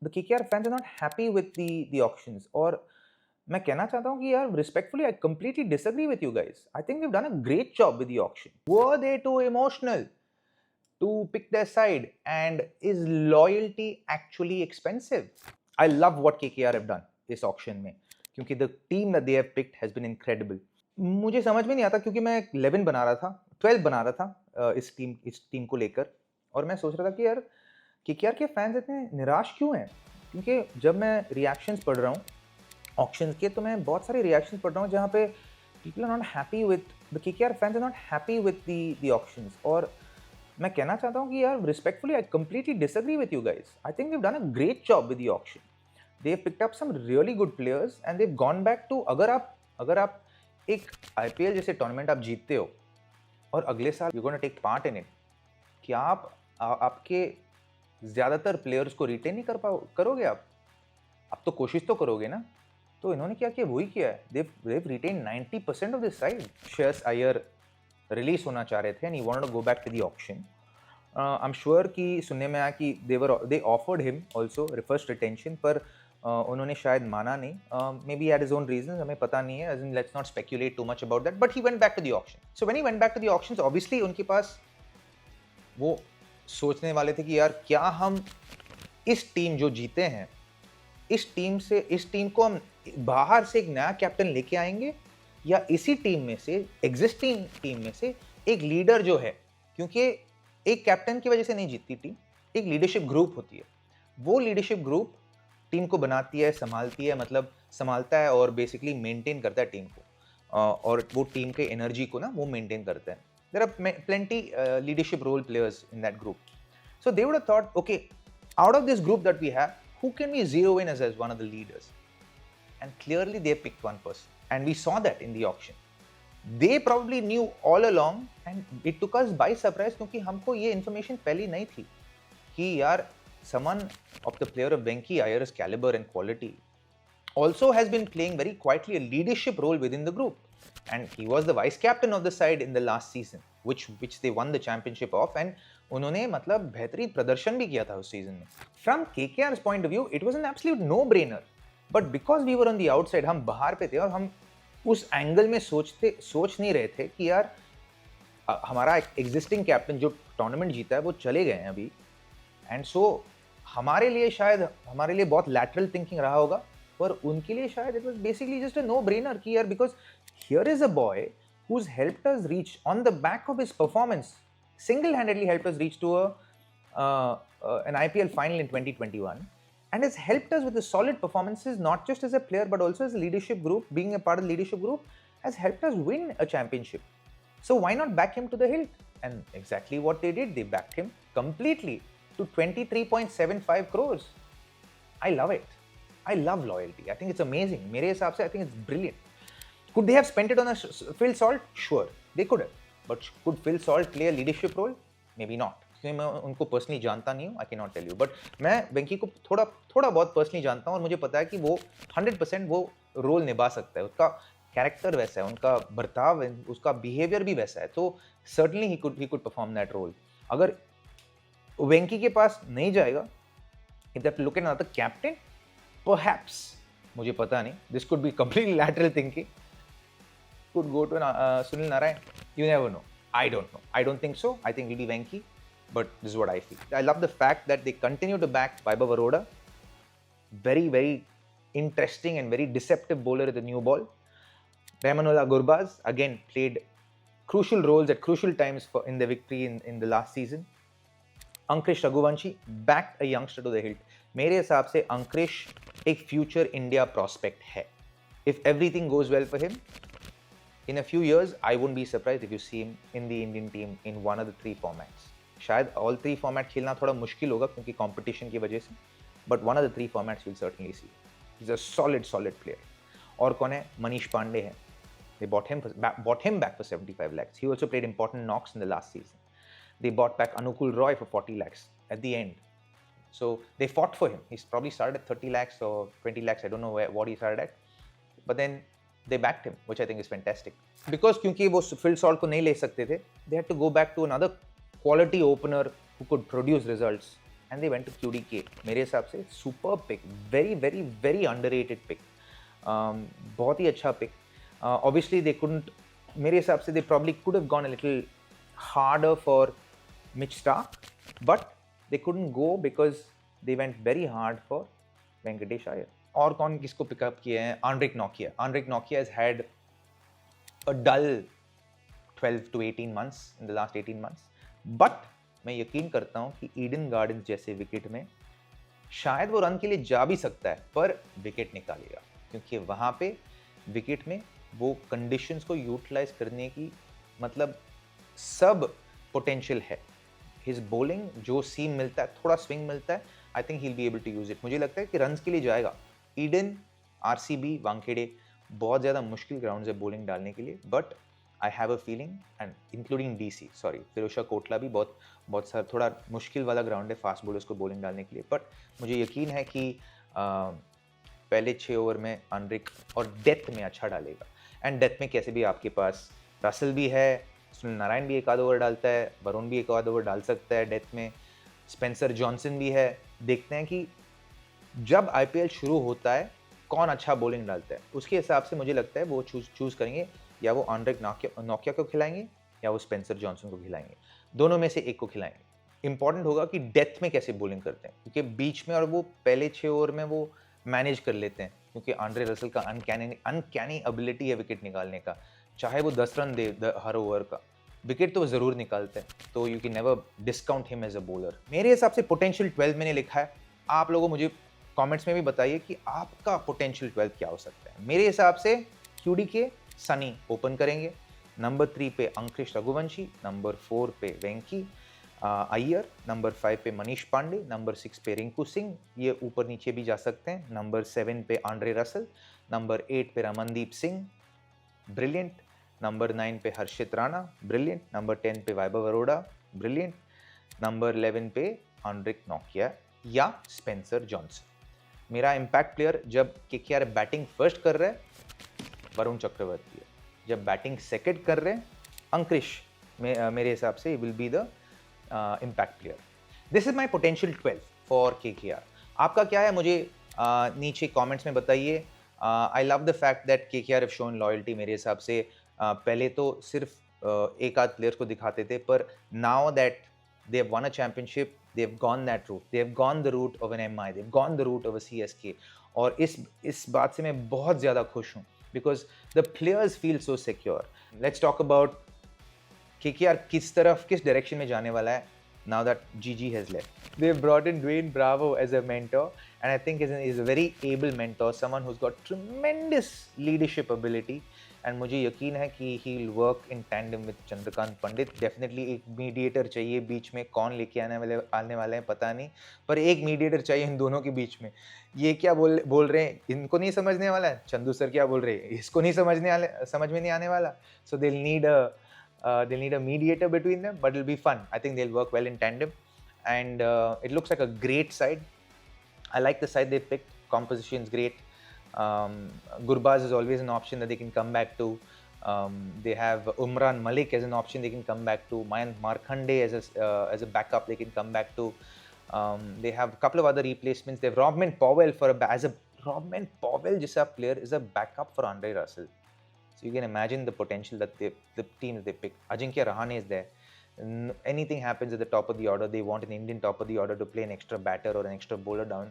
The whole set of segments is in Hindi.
the KKR fans are not happy with the auctions. और मैं कहना चाहता हूँ कि यार respectfully I completely disagree with you guys. I think they've done a great job with the auction. Were they too emotional to pick their side? And is loyalty actually expensive? I love what KKR have done इस auction में, क्योंकि the team that they have picked has been incredible. मुझे समझ में नहीं आता क्योंकि मैं 11 बना रहा था, 12 बना रहा था इस टीम को लेकर, और मैं सोच रहा था कि यार केकेआर के फैंस इतने निराश क्यों हैं? क्योंकि जब मैं रिएक्शंस पढ़ रहा हूँ ऑक्शंस के, तो मैं बहुत सारे रिएक्शंस पढ़ रहा हूँ जहाँ पे people are not happy with the KKR fans are not happy with the auctions. और मैं कहना चाहता हूँ कि यार respectfully I completely disagree with you guys. I think they have done a great job with the auction. They have picked up some really good players and they have gone back to, अगर आप एक आईपीएल जैसे टूर्नामेंट आप जीतते हो और अगले साल you gonna take part in it, क्या आप आपके ज़्यादातर प्लेयर्स को रिटेन नहीं करोगे आप तो कोशिश तो करोगे ना। तो इन्होंने क्या किया, वही किया है। they've retained 90% of this side. Shreyas Iyer release होना चाह रहे थे and he wanted to go back to the auction. I am sure कि सुनने में आया कि they offered him also first retention, पर उन्होंने शायद माना नहीं। Maybe at his own reasons, हमें पता नहीं है। Let's not speculate too much about that, but he went back to the auction. So when he went back to the auctions, obviously उनके पास वो सोचने वाले थे कि यार क्या हम इस टीम जो जीते हैं, इस टीम को हम बाहर से एक नया कैप्टन लेके आएंगे, या इसी टीम में से, एग्जिस्टिंग टीम में से एक लीडर जो है, क्योंकि एक कैप्टन की वजह से नहीं जीतती टीम, एक लीडरशिप ग्रुप होती है। वो लीडरशिप ग्रुप टीम को बनाती है, संभालती है, मतलब संभालता है और बेसिकली मेंटेन करता है टीम को, और वो टीम के एनर्जी को ना वो मेंटेन करता है। There are plenty leadership role players in that group. So they would have thought, okay, out of this group that we have, who can we zero in as one of the leaders? And clearly they picked one person. And we saw that in the auction. They probably knew all along, and it took us by surprise क्योंकि हमको ये information पहले नहीं थी कि यार someone of the player of Venki Iyer's caliber and quality also has been playing very quietly a leadership role within the group. And he was the vice captain of the side in the last season, which they won the championship of, and उन्होंने मतलब बेहतरीन प्रदर्शन भी किया था उस सीजन में। From KKR's point of view, it was an absolute no-brainer. But because we were on the outside, हम बाहर पे थे और हम उस एंगल में सोच नहीं रहे थे कि यार हमारा एग्जिस्टिंग कैप्टन जो टूर्नामेंट जीता है वो चले गए हैं अभी, एंड सो हमारे लिए बहुत लैटरल थिंकिंग रहा होगा, पर उनके लिए शायद it was basically just a no brainer कि यार because here is a boy who's helped us reach on the back of his performance, single-handedly helped us reach to an IPL final in 2021, and has helped us with the solid performances, not just as a player but also as a leadership group. Being a part of the leadership group has helped us win a championship. So why not back him to the hilt? And exactly what they did, they backed him completely to 23.75 crores. I love it. I love loyalty. I think it's amazing. मेरे हिसाब से I think it's brilliant. Could they have spent it on Phil Salt? Sure, they could have. But could Phil Salt play a leadership role? Maybe not. क्योंकि मैं उनको पर्सनली जानता नहीं हूँ, I can not tell you, but मैं वेंकी को थोड़ा बहुत पर्सनली जानता हूँ और मुझे पता है कि वो 100% वो रोल निभा सकता है। उसका कैरेक्टर वैसा है, उनका बर्ताव, उसका बिहेवियर भी वैसा है, तो certainly he could perform that role. अगर वेंकी के पास नहीं जाएगा, if they have to look at another captain, perhaps, मुझे पता नहीं, this could be completely lateral thinking, could go to Sunil Narayan. You never know. I don't know. I don't think so. I think it'll be Venki, but this is what I feel. I love the fact that they continue to back Vaibhav Aroda. Very, very interesting and very deceptive bowler with the new ball. Rahmanullah Gurbaz again played crucial roles at crucial times in the victory in the last season. Ankush Raghuvanshi backed a youngster to the hilt. मेरे हिसाब से अंकुश एक future India prospect है. If everything goes well for him, in a few years, I wouldn't be surprised if you see him in the Indian team in one of the 3 formats. शायद all 3 format खेलना थोड़ा मुश्किल होगा क्योंकि competition की वजह से, but one of the 3 formats you'll certainly see. He's a solid player. और कौन है? Manish Pandey है. They bought him back for 75 lakhs. He also played important knocks in the last season. They bought back Anukul Roy for 40 lakhs at the end. So they fought for him. He's probably started at 30 lakhs or 20 lakhs. I don't know what he started at. But then they backed him, which I think is fantastic. Because क्योंकि वो Phil Salt को नहीं ले सकते थे, they had to go back to another quality opener who could produce results. and they went to QDK. मेरे हिसाब से superb pick, very underrated pick. बहुत ही अच्छा pick. Obviously they couldn't, मेरे हिसाब से they probably could have gone a little harder for Mitch Starc, but they couldn't go because they went very hard for Venkatesh Iyer. और कौन किसको पिकअप किए हैं? Anrich Nortje. Anrich Nortje has had a dull 12 to 18 months in the last 18 months, but मैं यकीन करता हूं कि ईडन गार्डन्स जैसे विकेट में शायद वो रन के लिए जा भी सकता है, पर विकेट निकालेगा, क्योंकि वहां पे विकेट में वो कंडीशंस को यूटिलाइज करने की मतलब सब पोटेंशियल है. हिज बॉलिंग जो सीम मिलता है, थोड़ा स्विंग मिलता है, I think he will be able to use it. मुझे लगता है कि रन्स के लिए जाएगा. ईडन, आरसीबी, वानखेड़े बहुत ज़्यादा मुश्किल ग्राउंड है बॉलिंग डालने के लिए, but I have a feeling, and including DC, sorry, Ferozshah Kotla भी बहुत सारा थोड़ा मुश्किल वाला ग्राउंड है फास्ट बॉलर्स को बॉलिंग डालने के लिए. बट मुझे यकीन है कि पहले 6 ओवर में अनरिक और डेथ में अच्छा डालेगा. एंड डेथ में कैसे भी आपके पास रसल भी है, सुनील नारायण भी एक आध ओवर डालता है, वरुण भी एक आध ओवर डाल सकता है डेथ में, स्पेंसर जॉनसन भी है. देखते हैं कि जब आईपीएल शुरू होता है कौन अच्छा बॉलिंग डालता है, उसके हिसाब से मुझे लगता है वो चूज करेंगे, या वो आंड्रिक नोकिया को खिलाएंगे या वो स्पेंसर जॉनसन को खिलाएंगे. दोनों में से एक को खिलाएंगे. इंपॉर्टेंट होगा कि डेथ में कैसे बॉलिंग करते हैं, क्योंकि बीच में और वो पहले 6 ओवर में वो मैनेज कर लेते हैं, क्योंकि आंड्रे रसल का अनकैनी एबिलिटी है विकेट निकालने का. चाहे वो 10 रन दे हर ओवर का, विकेट तो वो ज़रूर निकालते हैं. तो you can never discount him as a bowler. मेरे हिसाब से पोटेंशियल 12 मैंने लिखा है. आप लोगों मुझे कमेंट्स में भी बताइए कि आपका पोटेंशियल 12 क्या हो सकता है. मेरे हिसाब से QDK सनी ओपन करेंगे, नंबर 3 पे अंकुश रघुवंशी, नंबर 4 पे वेंकी अय्यर, नंबर 5 पे मनीष पांडे, नंबर 6 पे रिंकू सिंह, ये ऊपर नीचे भी जा सकते हैं, नंबर 7 पे आंड्रे रसल, नंबर 8 पे रमनदीप सिंह, ब्रिलियंट, नंबर 9 पे हर्षित राणा, ब्रिलियंट, नंबर 10 पे वैभव अरोड़ा, ब्रिलियंट, नंबर 11 पे आंड्रिक नोकिया या स्पेंसर जॉनसन. मेरा इम्पैक्ट प्लेयर जब केकेआर बैटिंग फर्स्ट कर रहा है वरुण चक्रवर्ती है, जब बैटिंग सेकंड कर रहे हैं अंकुश, मेरे हिसाब से will be the impact player. This is my potential 12 for KKR. आपका क्या है मुझे नीचे कमेंट्स में बताइए. I love the fact that KKR have shown loyalty. मेरे हिसाब से पहले तो सिर्फ एक आध प्लेयर्स को दिखाते थे, पर now that they have won a championship, they have gone that route, they have gone the route of an MI, they have gone the route of a CSK. और इस बात से मैं बहुत ज़्यादा खुश हूँ, because the players feel so secure. Let's talk about KKR किस direction में जाने वाला है now that GG has left. They've brought in Dwayne Bravo as a mentor, and I think he's a very able mentor, someone who's got tremendous leadership ability. And मुझे यकीन है कि he will work in tandem with Chandrakant Pandit. Definitely एक मीडिएटर चाहिए बीच में. कौन लेके आने वाले हैं पता नहीं, पर एक मीडिएटर चाहिए इन दोनों के बीच में. ये क्या बोल रहे हैं, इनको नहीं समझने वाला है. चंदू सर क्या बोल रहे हैं, इसको नहीं समझ में नहीं आने वाला. सो they'll need a mediator between them, but it'll be fun. I think they'll work well in tandem, and it looks like a great side. I like the side they picked. Composition's great. Gurbaz is always an option that they can come back to. They have Umran Malik as an option they can come back to. Mayank Markande as a backup they can come back to. They have a couple of other replacements. They have Robman Powell Robman Powell जैसा player is a backup for Andre Russell. So you can imagine the potential that the teams they picked. Ajinkya Rahane is there. Anything happens at the top of the order, they want an Indian top of the order to play an extra batter or an extra bowler down.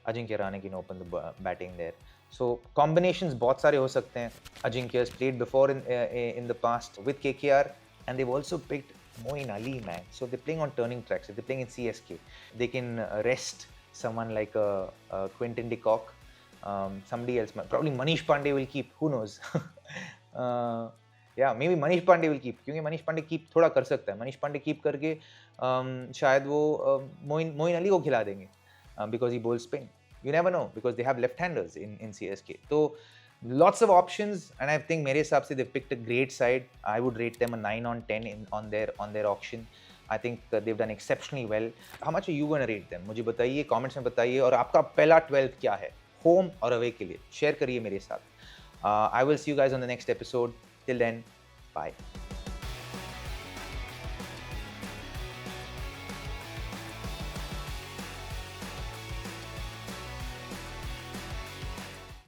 Ajinkya Rahane can open the batting there. So combinations बहुत सारे हो सकते हैं. Ajinkya has played before in the past with KKR, and they've also picked Moeen Ali, man. So they're playing on turning tracks. If they're playing in CSK, they can rest someone like Quinton de Kock. Somebody else, probably Manish Pandey will keep. Who knows? Yeah, maybe Manish Pandey will keep, क्योंकि Manish Pandey keep थोड़ा कर सकता है. Manish Pandey keep करके शायद वो मोइन अली को खिला देंगे, because he bowls spin. You never know, because they have left-handers in CSK. So lots of options, and I think मेरे हिसाब से they've picked a great side. I would rate them a 9 on 10 on their auction. I think they've done exceptionally well. How much are you going to rate them? मुझे बताइए, comments में बताइए. और आपका पहला 12 क्या है, home और away के लिए, शेयर करिए मेरे साथ. I will see you guys on the next episode. Till then, bye.